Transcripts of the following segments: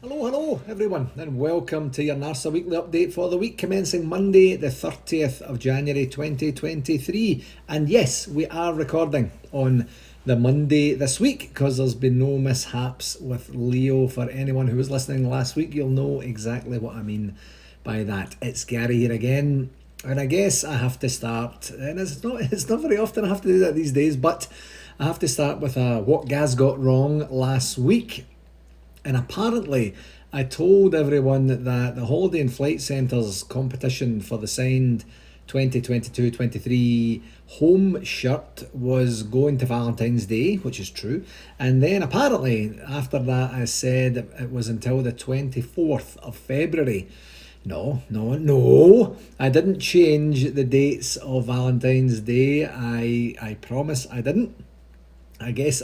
Hello everyone, and welcome to your NARSA weekly update for the week commencing Monday, the 30th of January 2023. And yes, we are recording on the Monday this week because there's been no mishaps with Leo. For anyone who was listening last week, you'll know exactly what I mean by that. It's Gary here again, and I guess I have to start, and it's not very often I have to do that these days, but I have to start with a what Gaz got wrong last week. And apparently, I told everyone that the Holiday and Flight Centre's competition for the signed 2022-23 home shirt was going to Valentine's Day, which is true. And then apparently, after that, I said it was until the 24th of February. No, I didn't change the dates of Valentine's Day. I promise I didn't. I guess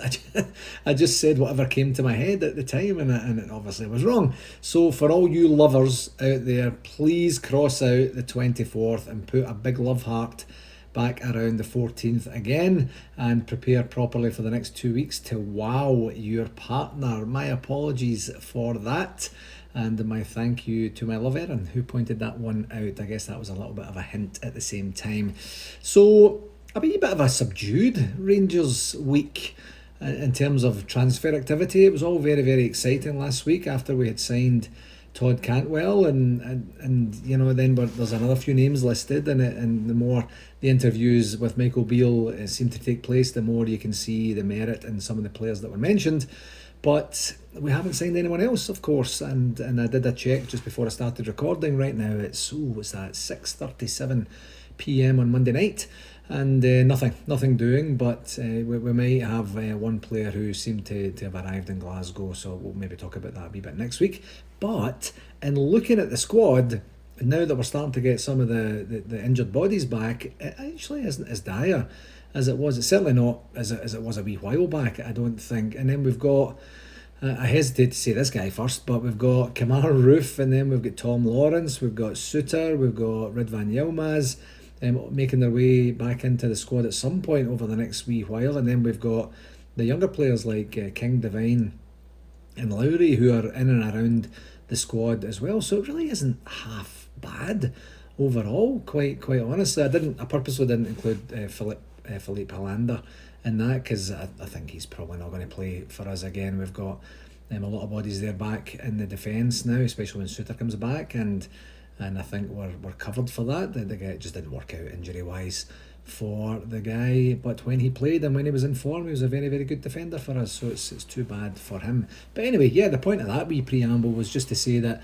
I just said whatever came to my head at the time, and it obviously was wrong. So for all you lovers out there, please cross out the 24th and put a big love heart back around the 14th again, and prepare properly for the next 2 weeks to wow your partner. My apologies for that, and my thank you to my love Erin who pointed that one out. I guess that was a little bit of a hint at the same time. So a wee bit of a subdued Rangers week in terms of transfer activity. It was all very, very exciting last week after we had signed Todd Cantwell, and you know, then there's another few names listed, and the more the interviews with Michael Beale seem to take place, the more you can see the merit in some of the players that were mentioned. But we haven't signed anyone else, of course, and I did a check just before I started recording. Right now it's what's that, 6:37 p.m. on Monday night, and nothing doing, but we might have one player who seemed to have arrived in Glasgow, so we'll maybe talk about that a wee bit next week. But in looking at the squad, now that we're starting to get some of the injured bodies back, it actually isn't as dire as it was. It's certainly not as it was a wee while back, I don't think. And then we've got, I hesitate to say this guy first, but we've got Kamar Roof, and then we've got Tom Lawrence, we've got Suter, we've got Ridvan Yilmaz, making their way back into the squad at some point over the next wee while. And then we've got the younger players like King Devine and Lowry who are in and around the squad as well. So it really isn't half bad overall, quite honestly. I purposely didn't include Philippe Hollander in that because I think he's probably not going to play for us again. We've got a lot of bodies there back in the defence now, especially when Suter comes back, and I think we're covered for that. The guy just didn't work out injury wise for the guy, but when he played and when he was in form, he was a very, very good defender for us, so it's too bad for him. But anyway, yeah, the point of that wee preamble was just to say that,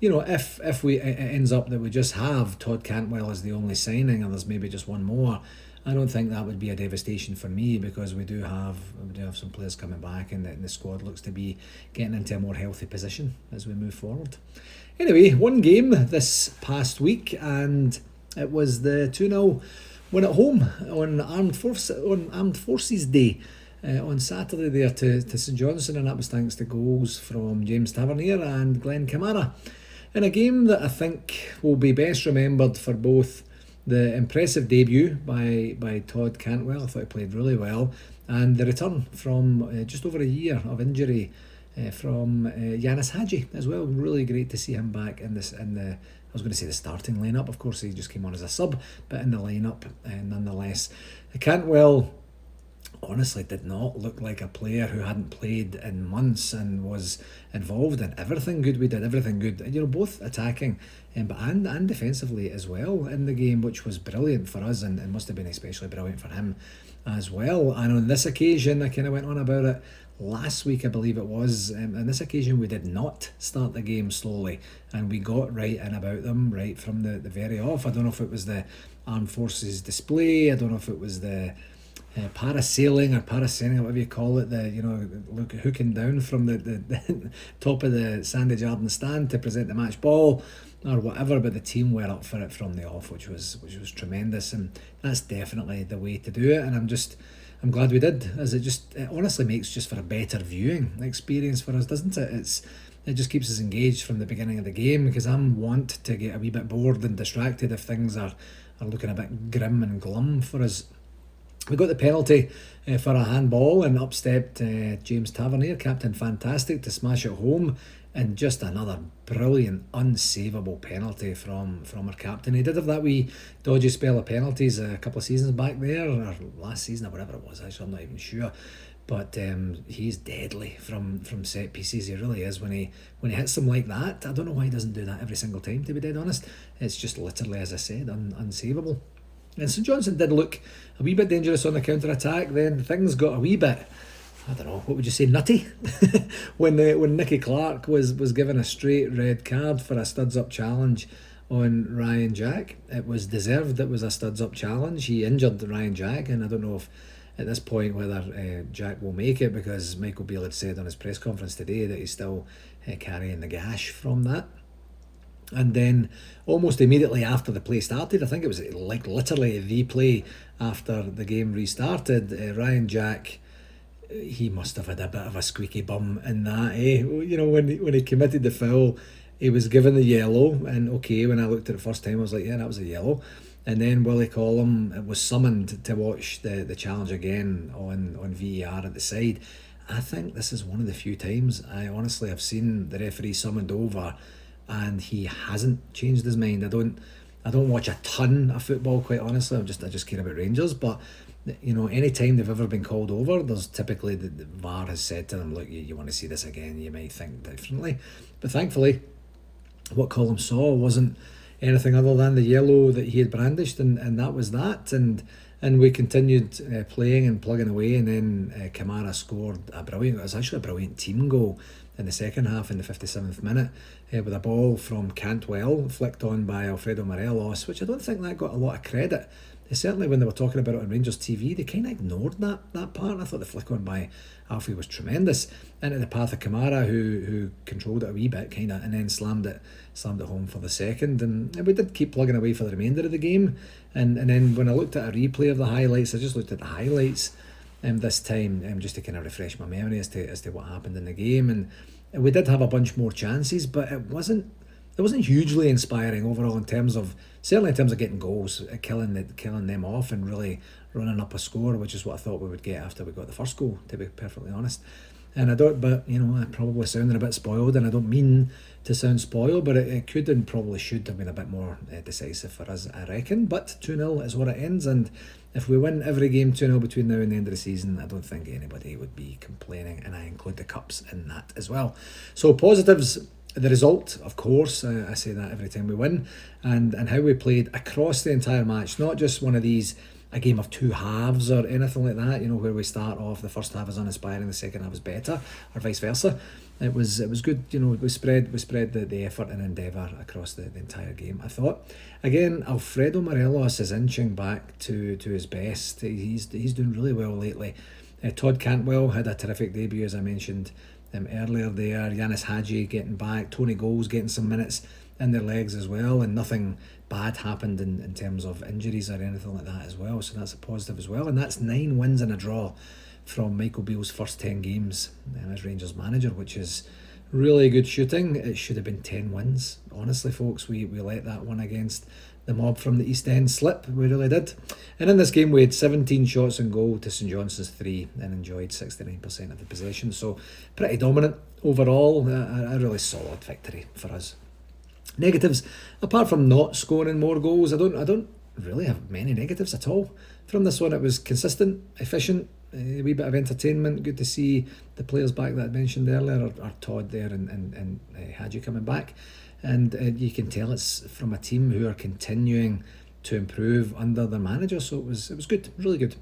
you know, if it ends up that we just have Todd Cantwell as the only signing and there's maybe just one more, I don't think that would be a devastation for me, because we do have some players coming back, and the squad looks to be getting into a more healthy position as we move forward. Anyway, one game this past week, and it was the 2-0 win at home on Armed Forces Day on Saturday there to St Johnstone, and that was thanks to goals from James Tavernier and Glenn Kamara, in a game that I think will be best remembered for both the impressive debut by Todd Cantwell. I thought he played really well, and the return from just over a year of injury from Yanis Hadji as well. Really great to see him back in the I was going to say the starting lineup. Of course, he just came on as a sub, but in the lineup nonetheless. Cantwell honestly did not look like a player who hadn't played in months and was involved in everything good. We did everything good, you know, both attacking and defensively as well in the game, which was brilliant for us, and it must have been especially brilliant for him as well. And on this occasion, I kind of went on about it last week, I believe it was. On this occasion, we did not start the game slowly, and we got right in about them right from the very off. I don't know if it was the Armed Forces display, I don't know if it was the parasailing or parasailing, whatever you call it, hooking down from the top of the Sandy Jardine stand to present the match ball or whatever, but the team were up for it from the off, which was tremendous, and that's definitely the way to do it. And I'm glad we did, as it honestly makes just for a better viewing experience for us, doesn't it? It just keeps us engaged from the beginning of the game, because I'm want to get a wee bit bored and distracted if things are looking a bit grim and glum for us. We got the penalty for a handball, and up stepped James Tavernier, Captain Fantastic, to smash it home. And just another brilliant, unsavable penalty from our captain. He did have that wee dodgy spell of penalties a couple of seasons back there, or last season, or whatever it was. Actually, I'm not even sure. But he's deadly from set pieces. He really is. When he hits them like that, I don't know why he doesn't do that every single time. To be dead honest, it's just literally, as I said, unsavable. And St Johnstone did look a wee bit dangerous on the counter attack. Then things got a wee bit, I don't know, what would you say, nutty? when Nicky Clark was given a straight red card for a studs up challenge on Ryan Jack. It was deserved. It was a studs up challenge. He injured Ryan Jack, and I don't know if at this point whether Jack will make it, because Michael Beale had said on his press conference today that he's still carrying the gash from that. And then almost immediately after the play started, I think it was like literally the play after the game restarted, Ryan Jack, he must have had a bit of a squeaky bum in that, You know, when he committed the foul, he was given the yellow, and okay, when I looked at it first time, I was like, yeah, that was a yellow. And then Willie Collum was summoned to watch the challenge again on VAR at the side. I think this is one of the few times I honestly have seen the referee summoned over and he hasn't changed his mind. I don't watch a ton of football, quite honestly. I just care about Rangers, but you know, any time they've ever been called over, there's typically the VAR has said to them, look, you want to see this again, you might think differently. But thankfully, what Colum saw wasn't anything other than the yellow that he had brandished, and that was that. And we continued playing and plugging away, and then Kamara scored it was actually a brilliant team goal in the second half in the 57th minute with a ball from Cantwell flicked on by Alfredo Morelos, which I don't think that got a lot of credit. Certainly when they were talking about it on Rangers TV, they kind of ignored that part. I thought the flick on by Alfie was tremendous into the path of Kamara, who controlled it a wee bit kind of, and then slammed it home for the second. And we did keep plugging away for the remainder of the game. And then when I looked at a replay of the highlights, I just looked at the highlights this time just to kind of refresh my memory as to what happened in the game. And we did have a bunch more chances, but it wasn't hugely inspiring overall certainly in terms of getting goals, killing them off and really running up a score, which is what I thought we would get after we got the first goal, to be perfectly honest. And I probably sounded a bit spoiled, and I don't mean to sound spoiled, but it could and probably should have been a bit more decisive for us, I reckon. But 2-0 is what it ends, and if we win every game 2-0 between now and the end of the season, I don't think anybody would be complaining, and I include the cups in that as well. So positives: the result, of course, I say that every time we win, and how we played across the entire match, not just one of these, a game of two halves or anything like that, where we start off, the first half is uninspiring, the second half is better, or vice versa. It was good, we spread the effort and endeavour across the entire game, I thought. Again, Alfredo Morelos is inching back to his best. He's doing really well lately. Todd Cantwell had a terrific debut, as I mentioned earlier there. Yanis Hadji getting back, Tony Goals getting some minutes in their legs as well, and nothing bad happened in terms of injuries or anything like that as well, so that's a positive as well. And that's 9 wins and a draw from Michael Beale's first 10 games as Rangers manager, which is really good shooting. It should have been 10 wins, honestly, folks. We let that one against the mob from the East End slip, we really did. And in this game we had 17 shots on goal to St Johnstone's 3 and enjoyed 69% of the possession, so pretty dominant overall. A really solid victory for us. Negatives, apart from not scoring more goals, I don't really have many negatives at all from this one. It was consistent, efficient, a wee bit of entertainment. Good to see the players back that I mentioned earlier, or Todd there and Hadji coming back. And you can tell it's from a team who are continuing to improve under their manager, so it was good, really good.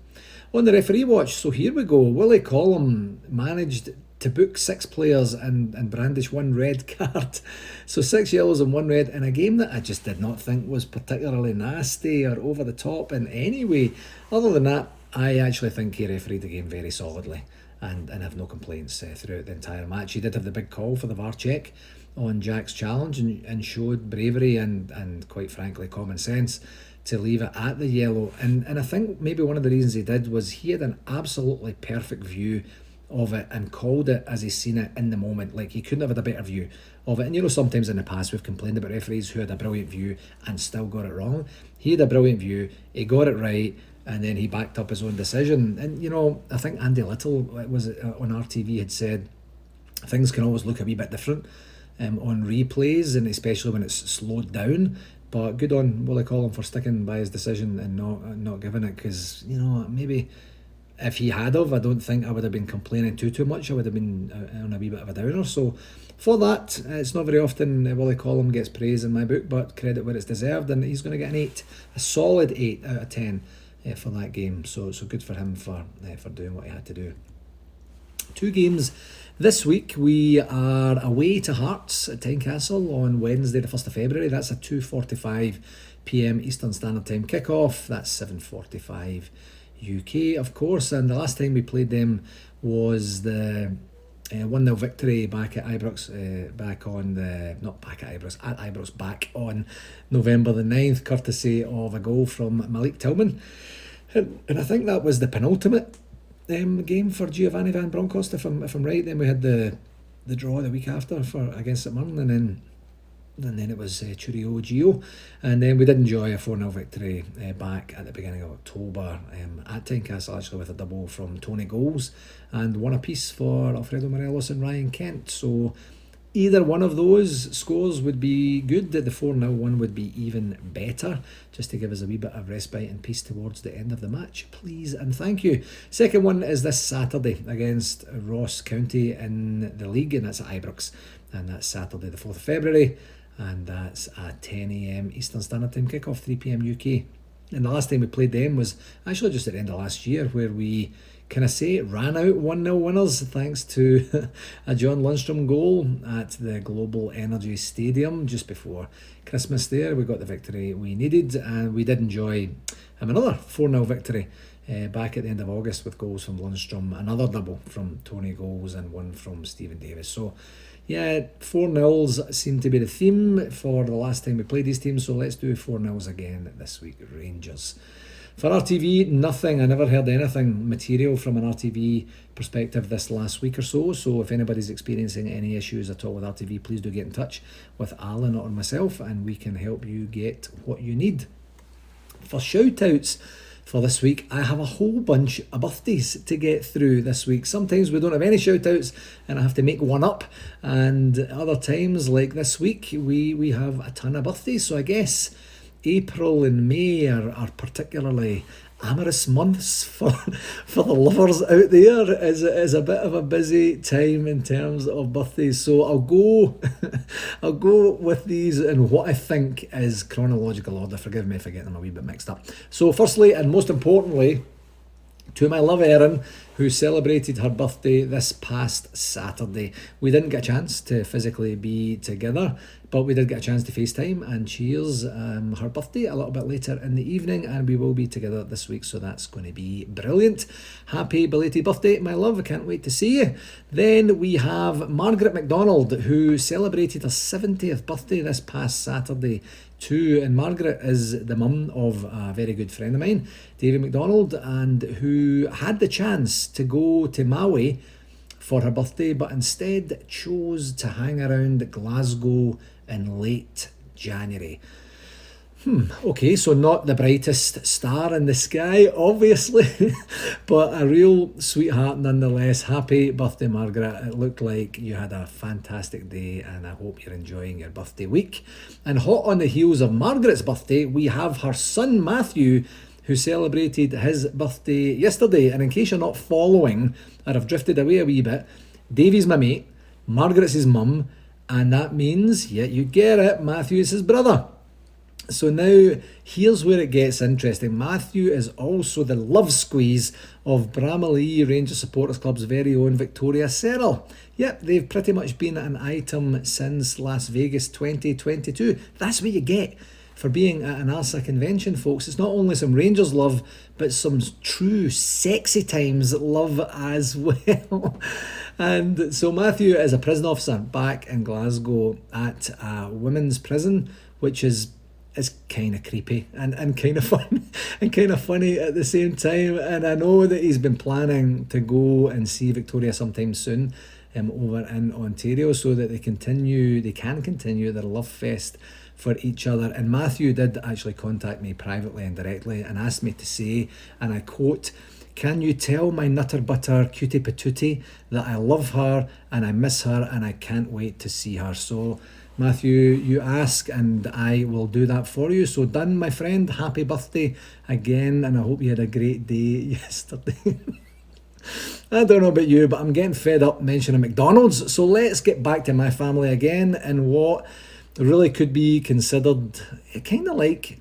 On the referee watch, so here we go. Willie Collum managed to book 6 players and brandish 1 red card. So 6 yellows and 1 red in a game that I just did not think was particularly nasty or over the top in any way. Other than that, I actually think he refereed the game very solidly and have no complaints throughout the entire match. He did have the big call for the VAR check on Jack's challenge and showed bravery and quite frankly common sense to leave it at the yellow. And I think maybe one of the reasons he did was he had an absolutely perfect view of it and called it as he's seen it in the moment. Like, he couldn't have had a better view of it. And sometimes in the past we've complained about referees who had a brilliant view and still got it wrong. He had a brilliant view, he got it right, and then he backed up his own decision. And I think Andy Little was on RTV had said things can always look a wee bit different on replays, and especially when it's slowed down. But good on Willie Collum for sticking by his decision and not giving it, because maybe if he had of, I don't think I would have been complaining too much. I would have been on a wee bit of a downer. So for that, it's not very often Willie Collum gets praise in my book, but credit where it's deserved, and he's going to get an 8, a solid 8 out of 10 for that game. So good for him for doing what he had to do. 2 games this week. We are away to Hearts at Tynecastle on Wednesday the 1st of February. That's a 2:45pm Eastern Standard Time kickoff. That's 7:45 UK, of course. And the last time we played them was the 1-0 victory back at Ibrox, back on November the 9th, courtesy of a goal from Malik Tillman. And I think that was the penultimate game for Giovanni Van Bronckhorst, if I'm right. Then we had the draw the week after against St Mirren, and then it was Churio Gio, and then we did enjoy a 4-0 victory back at the beginning of October at Tynecastle, actually, with a double from Tony Goals and one apiece for Alfredo Morelos and Ryan Kent. So either one of those scores would be good. The 4-0 one would be even better, just to give us a wee bit of respite and peace towards the end of the match, please and thank you. Second one is this Saturday against Ross County in the league, and that's at Ibrox, and that's Saturday the 4th of February, and that's at 10am Eastern Standard Time kickoff, 3pm UK. And the last time we played them was actually just at the end of last year, where we ran out 1-0 winners thanks to a John Lundstrom goal at the Global Energy Stadium just before Christmas there. We got the victory we needed, and we did enjoy another 4-0 victory back at the end of August with goals from Lundstrom, another double from Tony Goals and one from Stephen Davis. So yeah, 4-0s seem to be the theme for the last time we played these teams, so let's do 4-0s again this week. Rangers. For RTV, nothing. I never heard anything material from an RTV perspective this last week or so. So if anybody's experiencing any issues at all with RTV, please do get in touch with Alan or myself, and we can help you get what you need. For shoutouts for this week, I have a whole bunch of birthdays to get through this week. Sometimes we don't have any shoutouts and I have to make one up, and other times, like this week, we have a ton of birthdays. So I guess April and May are particularly amorous months for the lovers out there. Is a bit of a busy time in terms of birthdays. So I'll go with these in what I think is chronological order. Forgive me if I get them a wee bit mixed up. So firstly, and most importantly, to my love Erin, who celebrated her birthday this past Saturday. We didn't get a chance to physically be together, but we did get a chance to FaceTime and cheers her birthday a little bit later in the evening, and we will be together this week, so that's going to be brilliant. Happy belated birthday, my love. I can't wait to see you. Then we have Margaret MacDonald, who celebrated her 70th birthday this past Saturday too, and Margaret is the mum of a very good friend of mine, David MacDonald, and who had the chance to go to Maui for her birthday, but instead chose to hang around Glasgow in late January. Okay, so not the brightest star in the sky, obviously, but a real sweetheart nonetheless. Happy birthday, Margaret. It looked like you had a fantastic day, and I hope you're enjoying your birthday week. And hot on the heels of Margaret's birthday, we have her son Matthew, who celebrated his birthday yesterday. And in case you're not following, or have drifted away a wee bit, Davey's my mate, Margaret's his mum, and that means, yeah, you get it, Matthew is his brother. So now, here's where it gets interesting. Matthew is also the love squeeze of Bramalea Rangers Supporters Club's very own Victoria Serral. Yep, they've pretty much been an item since Las Vegas 2022. That's what you get for being at an NARSA convention, folks. It's not only some Rangers love, but some true sexy times love as well. And so Matthew is a prison officer back in Glasgow at a women's prison, which is kind of creepy and kind of fun and kind of funny at the same time. And I know that he's been planning to go and see Victoria sometime soon over in Ontario, so that they can continue their love fest for each other. And Matthew did actually contact me privately and directly and asked me to say, and I quote, "Can you tell my nutter butter cutie patootie that I love her and I miss her and I can't wait to see her?" So Matthew, you ask and I will do that for you. So done, my friend. Happy birthday again, and I hope you had a great day yesterday. I don't know about you, but I'm getting fed up mentioning McDonald's. So let's get back to my family again and what really could be considered kind of like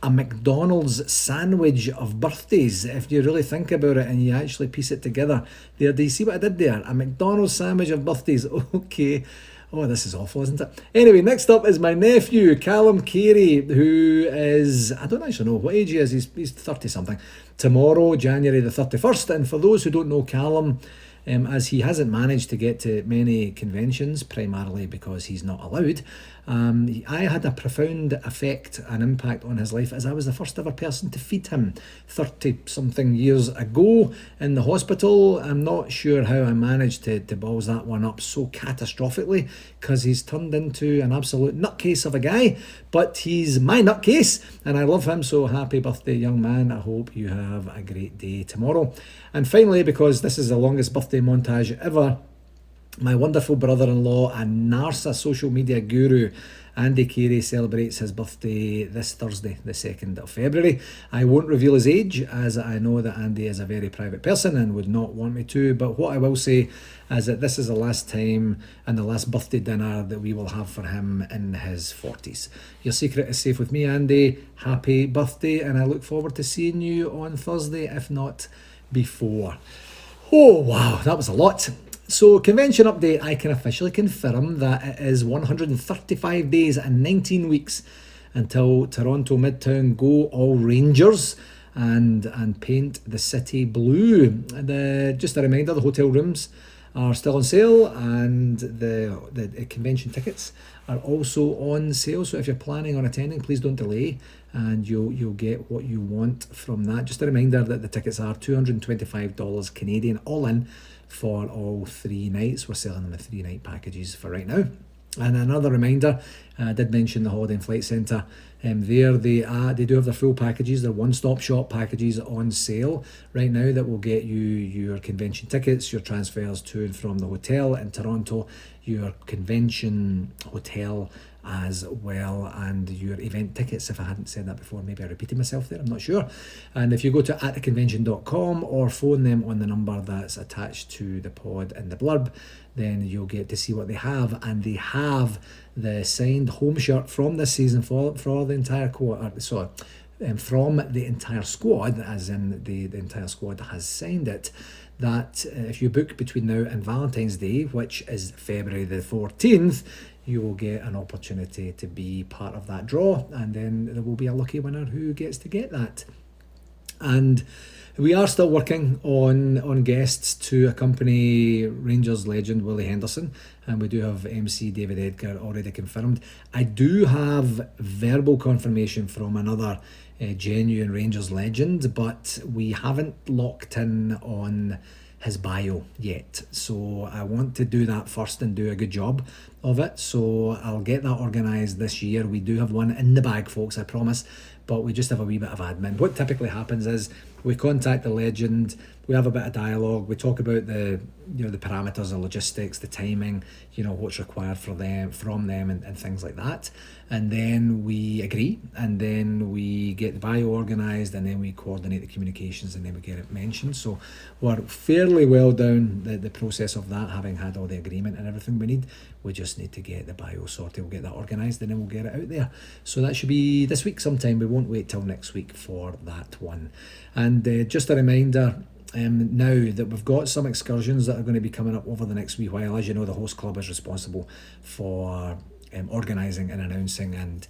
a McDonald's sandwich of birthdays, if you really think about it and you actually piece it together. There, do you see what I did there? A McDonald's sandwich of birthdays. Okay. Oh, this is awful, isn't it? Anyway, next up is my nephew, Callum Carey, who is, I don't actually know what age he is. He's 30 something. Tomorrow, January the 31st. And for those who don't know Callum, as he hasn't managed to get to many conventions, primarily because he's not allowed, I had a profound effect and impact on his life as I was the first ever person to feed him 30 something years ago in the hospital. I'm not sure how I managed to balls that one up so catastrophically, because he's turned into an absolute nutcase of a guy, but he's my nutcase and I love him. So happy birthday, young man. I hope you have a great day tomorrow. And finally, because this is the longest birthday montage ever, my wonderful brother-in-law and NARSA social media guru, Andy Carey, celebrates his birthday this Thursday, the 2nd of February. I won't reveal his age, as I know that Andy is a very private person and would not want me to, but what I will say is that this is the last time and the last birthday dinner that we will have for him in his 40s. Your secret is safe with me, Andy. Happy birthday, and I look forward to seeing you on Thursday, if not before. Oh, wow, that was a lot. So, convention update, I can officially confirm that it is 135 days and 19 weeks until Toronto Midtown go all Rangers and paint the city blue. Just a reminder, the hotel rooms are still on sale and the convention tickets are also on sale. So if you're planning on attending, please don't delay and you'll get what you want from that. Just a reminder that the tickets are $225 Canadian all in for all 3 nights. We're selling them in 3-night packages for right now. And another reminder, I did mention the Holiday and Flight Centre. They do have their full packages, their one-stop shop packages on sale right now that will get you your convention tickets, your transfers to and from the hotel in Toronto, your convention hotel as well, and your event tickets. If I hadn't said that before, maybe I repeated myself there, I'm not sure. And if you go to attheconvention.com or phone them on the number that's attached to the pod in the blurb, then you'll get to see what they have. And they have the signed home shirt from this season for the entire quarter. So from the entire squad, as in the entire squad has signed it, that if you book between now and Valentine's Day, which is February the 14th, you will get an opportunity to be part of that draw, and then there will be a lucky winner who gets to get that. And we are still working on guests to accompany Rangers legend Willie Henderson, and we do have MC David Edgar already confirmed. I do have verbal confirmation from another genuine Rangers legend, but we haven't locked in on his bio yet, so I want to do that first and do a good job of it. So I'll get that organised this year. We do have one in the bag, folks, I promise, but we just have a wee bit of admin. What typically happens is we contact the legend, we have a bit of dialogue, we talk about the parameters, the logistics, the timing, what's required from them and things like that, and then we agree, and then we get the bio organised, and then we coordinate the communications, and then we get it mentioned. So we're fairly well down the process of that, having had all the agreement and everything we need. We just need to get the bio sorted. We'll get that organised and then we'll get it out there. So that should be this week sometime. We won't wait till next week for that one. And just a reminder, now that we've got some excursions that are going to be coming up over the next wee while. As you know, the host club is responsible for organising and announcing and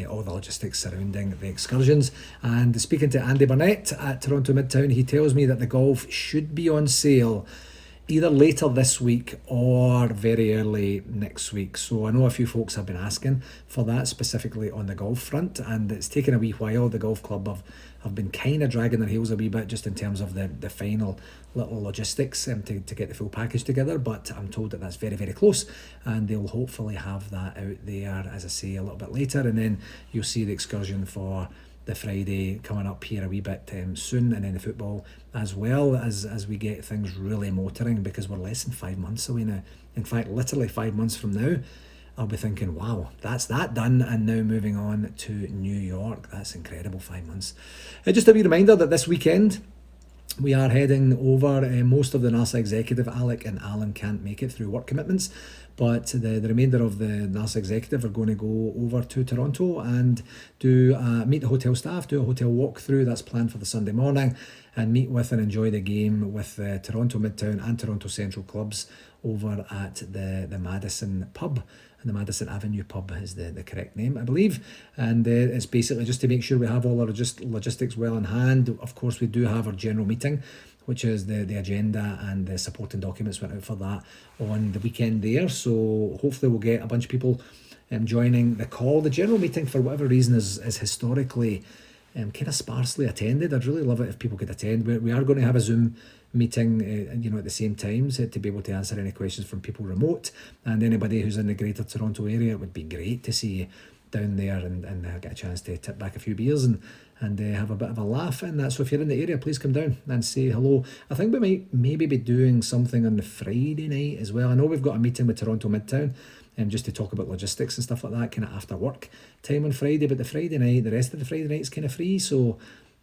all the logistics surrounding the excursions. And speaking to Andy Burnett at Toronto Midtown, he tells me that the golf should be on sale either later this week or very early next week. So I know a few folks have been asking for that, specifically on the golf front, and it's taken a wee while. The golf club have been kind of dragging their heels a wee bit just in terms of the final little logistics to get the full package together, but I'm told that that's very, very close, and they'll hopefully have that out there, as I say, a little bit later, and then you'll see the excursion for the Friday coming up here a wee bit soon, and then the football as well, as we get things really motoring, because we're less than 5 months away now. In fact, literally 5 months from now, I'll be thinking, wow, that's that done, and now moving on to New York. That's incredible, 5 months. Just a wee reminder that this weekend we are heading over. Most of the NARSA executive, Alec and Alan, can't make it through work commitments, but the remainder of the NARSA executive are going to go over to Toronto and do meet the hotel staff, do a hotel walkthrough that's planned for the Sunday morning, and meet with and enjoy the game with the Toronto Midtown and Toronto Central clubs over at the Madison pub. And the Madison Avenue pub is the correct name, I believe. And it's basically just to make sure we have all our logistics well in hand. Of course, we do have our general meeting, which is the agenda, and the supporting documents went out for that on the weekend there. So hopefully we'll get a bunch of people joining the call. The general meeting, for whatever reason, is historically kind of sparsely attended. I'd really love it if people could attend. We are going to have a Zoom meeting at the same time, so to be able to answer any questions from people remote, and anybody who's in the greater Toronto area. It would be great to see you down there and get a chance to tip back a few beers and have a bit of a laugh and that. So if you're in the area, please come down and say hello. I think we might maybe be doing something on the Friday night as well. I know we've got a meeting with Toronto Midtown just to talk about logistics and stuff like that, kind of after work time on Friday, but the Friday night, the rest of the Friday night is kind of free. So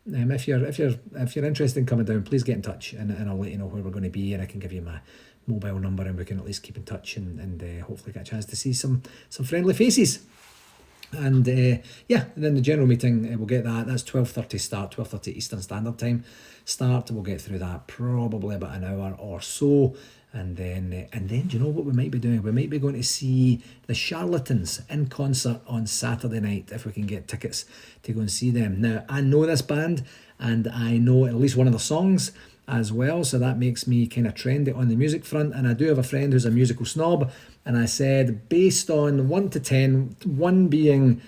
if you're interested in coming down, please get in touch, and I'll let you know where we're going to be, and I can give you my mobile number, and we can at least keep in touch and hopefully get a chance to see some friendly faces. And and then the general meeting, we'll get that's 12:30 start, 12:30 Eastern Standard Time start. We'll get through that probably about an hour or so. And then do you know what we might be doing? We might be going to see the Charlatans in concert on Saturday night, if we can get tickets to go and see them. Now, I know this band, and I know at least one of the songs as well, so that makes me kind of trendy on the music front. And I do have a friend who's a musical snob, and I said, based on 1 to 10, 1 being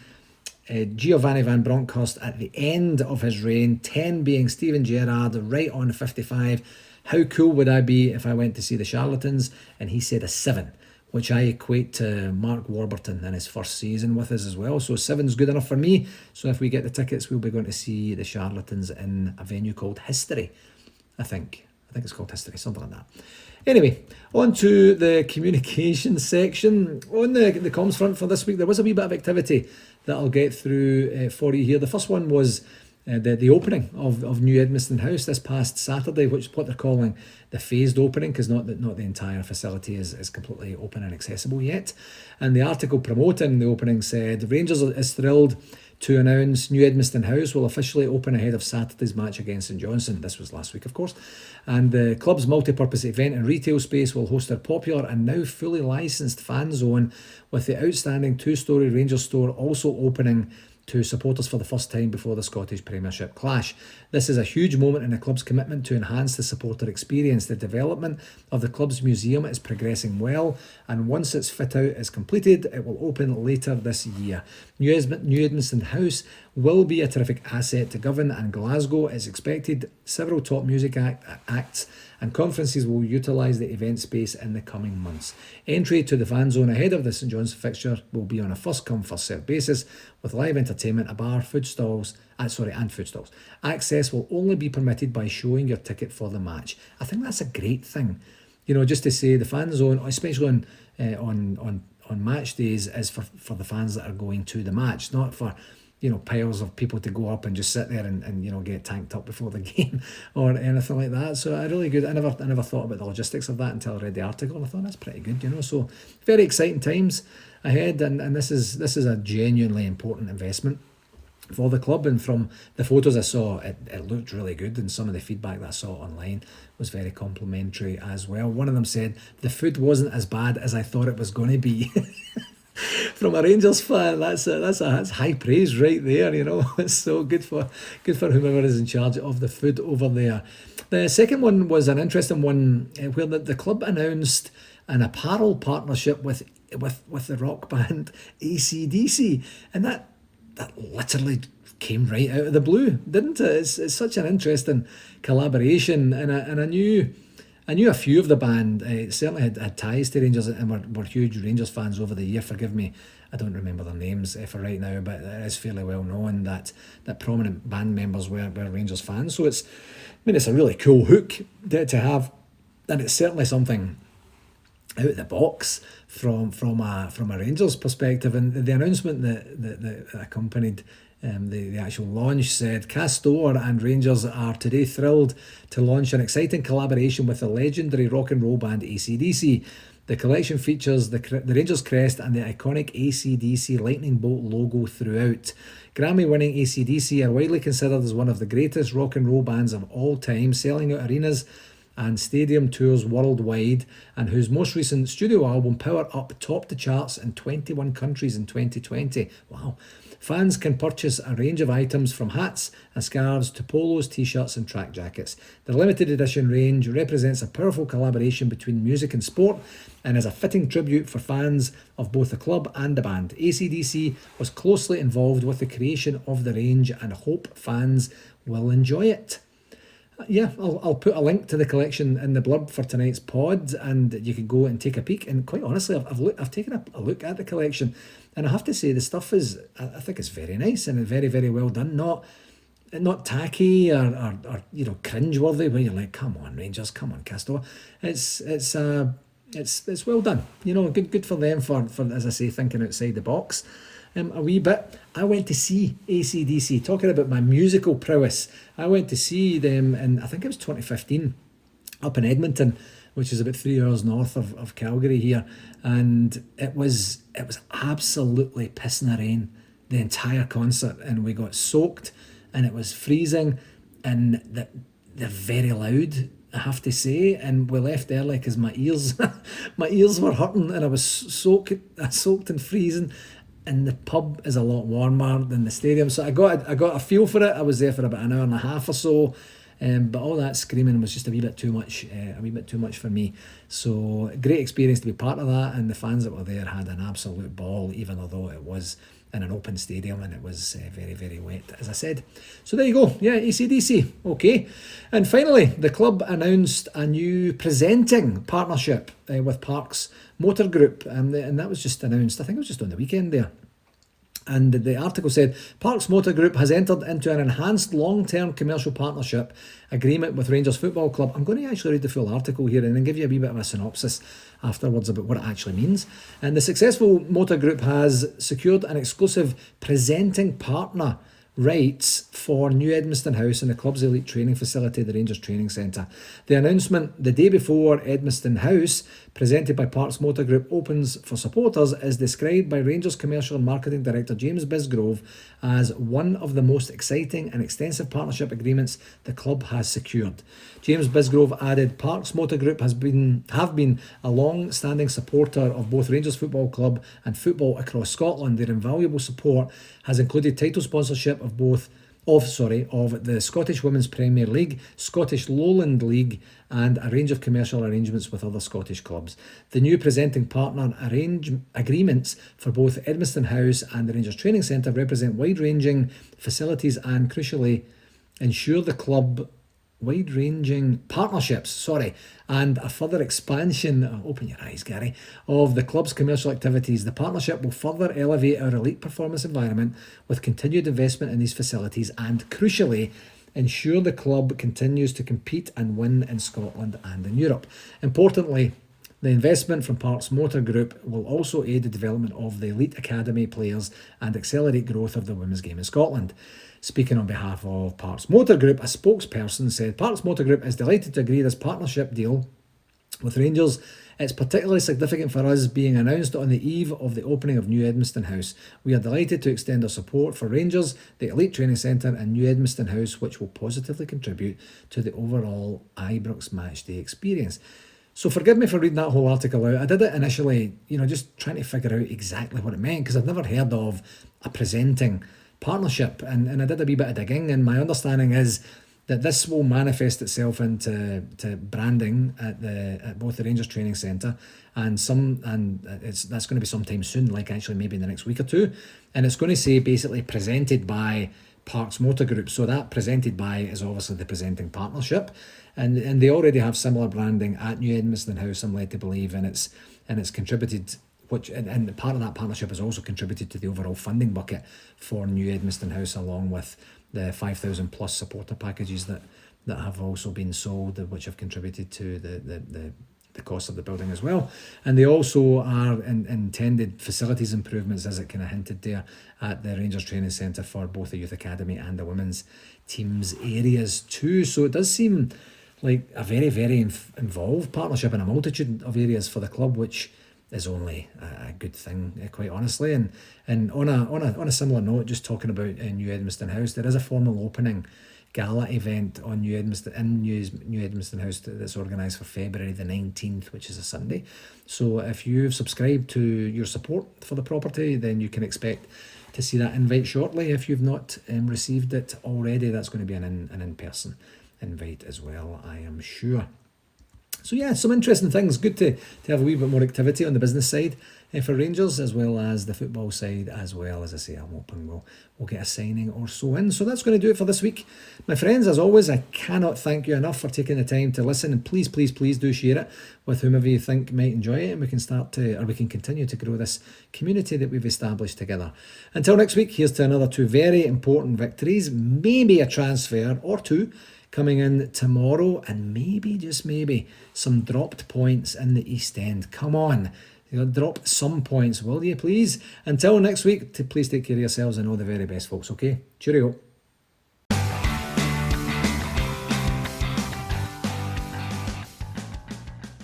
Giovanni Van Bronckhorst at the end of his reign, 10 being Steven Gerrard right on 55, how cool would I be if I went to see the Charlatans? And he said a 7, which I equate to Mark Warburton in his first season with us as well. So 7's good enough for me. So if we get the tickets, we'll be going to see the Charlatans in a venue called History, I think it's called History, something like that. Anyway, on to the communication section. On the comms front for this week, there was a wee bit of activity that I'll get through for you here. The first one was the opening of New Edmiston House this past Saturday, which is what they're calling the phased opening, because not the entire facility is completely open and accessible yet. And the article promoting the opening said, Rangers is thrilled to announce New Edmiston House will officially open ahead of Saturday's match against St Johnstone. This was last week, of course. And the club's multi-purpose event and retail space will host their popular and now fully licensed fan zone, with the outstanding 2-storey Rangers store also opening to supporters for the first time before the Scottish Premiership clash. This is a huge moment in the club's commitment to enhance the supporter experience. The development of the club's museum is progressing well, and once its fit out is completed, it will open later this year. New Edmiston House will be a terrific asset to Govan and Glasgow. It's expected several top music acts and conferences will utilise the event space in the coming months. Entry to the fan zone ahead of the St Johnstone fixture will be on a first-come, first-served basis, with live entertainment, a bar, and food stalls. Access will only be permitted by showing your ticket for the match. I think that's a great thing. Just to say the fan zone, especially on match days, is for the fans that are going to the match, not for piles of people to go up and just sit there and get tanked up before the game or anything like that. So really good. I never thought about the logistics of that until I read the article, and I thought that's pretty good, So very exciting times ahead, and this is a genuinely important investment for the club. And from the photos I saw, it looked really good, and some of the feedback that I saw online was very complimentary as well. One of them said the food wasn't as bad as I thought it was going to be. From a Rangers fan, that's high praise right there. It's so good for whoever is in charge of the food over there. The second one was an interesting one where the club announced an apparel partnership with the rock band AC/DC, and that literally came right out of the blue, didn't it? It's such an interesting collaboration, and I knew a few of the band. Certainly had ties to Rangers and were huge Rangers fans over the year. Forgive me, I don't remember their names for right now, but it is fairly well known that prominent band members were Rangers fans. So it's a really cool hook to have, and it's certainly something out of the box from a Rangers perspective. And the announcement that accompanied the actual launch said, Castore and Rangers are today thrilled to launch an exciting collaboration with the legendary rock and roll band AC/DC. The collection features the Rangers crest and the iconic AC/DC lightning bolt logo throughout. Grammy-winning AC/DC are widely considered as one of the greatest rock and roll bands of all time, selling out arenas and stadium tours worldwide, and whose most recent studio album, Power Up, topped the charts in 21 countries in 2020. Wow. Fans can purchase a range of items from hats and scarves to polos, t-shirts and track jackets. The limited edition range represents a powerful collaboration between music and sport and is a fitting tribute for fans of both the club and the band. AC/DC was closely involved with the creation of the range and hope fans will enjoy it. Yeah, I'll put a link to the collection in the blurb for tonight's pod, and you can go and take a peek. And quite honestly, I've taken a look at the collection, and I have to say the stuff is, I think it's very nice and very, very well done. Not tacky or cringeworthy, where you're like, come on Rangers, come on Castore. It's well done. Good for them for as I say, thinking outside the box. A wee bit. I went to see AC/DC, talking about my musical prowess. I went to see them in, I think it was 2015, up in Edmonton, which is about 3 hours north of Calgary here, and it was absolutely pissing the rain the entire concert, and we got soaked, and it was freezing, and they're very loud, I have to say, and we left early because my ears were hurting, and I was soaked and freezing. And the pub is a lot warmer than the stadium, so I got a feel for it. I was there for about an hour and a half or so, but all that screaming was just a wee bit too much for me. So great experience to be part of that, and the fans that were there had an absolute ball, even although it was in an open stadium and it was very, very wet, as I said. So there you go. Yeah, AC/DC. Okay. And finally, the club announced a new presenting partnership with Parks Motor Group, and that was just announced, I think it was just on the weekend there. And the article said, Parks Motor Group has entered into an enhanced long-term commercial partnership agreement with Rangers Football Club. I'm going to actually read the full article here and then give you a wee bit of a synopsis afterwards about what it actually means. And the successful motor group has secured an exclusive presenting partner rights for new Edmiston House and the club's elite training facility, the Rangers Training Centre. The announcement the day before Edmiston House, presented by Parks Motor Group, opens for supporters, is described by Rangers Commercial and Marketing Director James Bisgrove as one of the most exciting and extensive partnership agreements the club has secured. James Bisgrove added, Parks Motor Group have been a long-standing supporter of both Rangers Football Club and football across Scotland. Their invaluable support has included title sponsorship of the Scottish Women's Premier League, Scottish Lowland League, and a range of commercial arrangements with other Scottish clubs. The new presenting partner agreements for both Edmiston House and the Rangers Training Centre represent wide-ranging facilities and, crucially, ensure the club wide-ranging partnerships, and a further expansion, open your eyes Gary, of the club's commercial activities. The partnership will further elevate our elite performance environment with continued investment in these facilities and, crucially, ensure the club continues to compete and win in Scotland and in Europe. Importantly, the investment from Parks Motor Group will also aid the development of the elite academy players and accelerate growth of the women's game in Scotland. Speaking on behalf of Parks Motor Group, a spokesperson said, Parks Motor Group is delighted to agree this partnership deal with Rangers. It's particularly significant for us being announced on the eve of the opening of New Edmiston House. We are delighted to extend our support for Rangers, the Elite Training Centre and New Edmiston House, which will positively contribute to the overall Ibrox matchday experience. So forgive me for reading that whole article out. I did it initially, just trying to figure out exactly what it meant, because I've never heard of a presenting partnership, and I did a wee bit of digging, and my understanding is that this will manifest itself into branding at both the Rangers Training Centre that's going to be sometime soon, like actually maybe in the next week or two, and it's going to say basically presented by Parks Motor Group. So that presented by is obviously the presenting partnership, and they already have similar branding at New Edmiston House, I'm led to believe, and it's contributed. And part of that partnership has also contributed to the overall funding bucket for New Edmiston House, along with the 5,000 plus supporter packages that have also been sold, which have contributed to the cost of the building as well. And they also are intended facilities improvements, as it kind of hinted there, at the Rangers Training Centre for both the Youth Academy and the women's teams areas too. So it does seem like a very, very involved partnership in a multitude of areas for the club, which is only a good thing, quite honestly. And on a similar note, just talking about New Edmiston House, there is a formal opening gala event on New Edmiston House that's organised for February the 19th, which is a Sunday. So if you've subscribed to your support for the property, then you can expect to see that invite shortly. If you've not received it already, that's going to be an in-person invite as well, I am sure. So yeah, some interesting things. Good to have a wee bit more activity on the business side for Rangers, as well as the football side, as well as I say, I'm hoping we'll get a signing or so in. So that's going to do it for this week. My friends, as always, I cannot thank you enough for taking the time to listen, and please do share it with whomever you think might enjoy it, and we can continue to grow this community that we've established together. Until next week, here's to another 2 very important victories, maybe a transfer or 2 coming in tomorrow, and maybe, just maybe, some dropped points in the East End. Come on, drop some points, will you please? Until next week, please take care of yourselves and all the very best, folks, okay? Cheerio.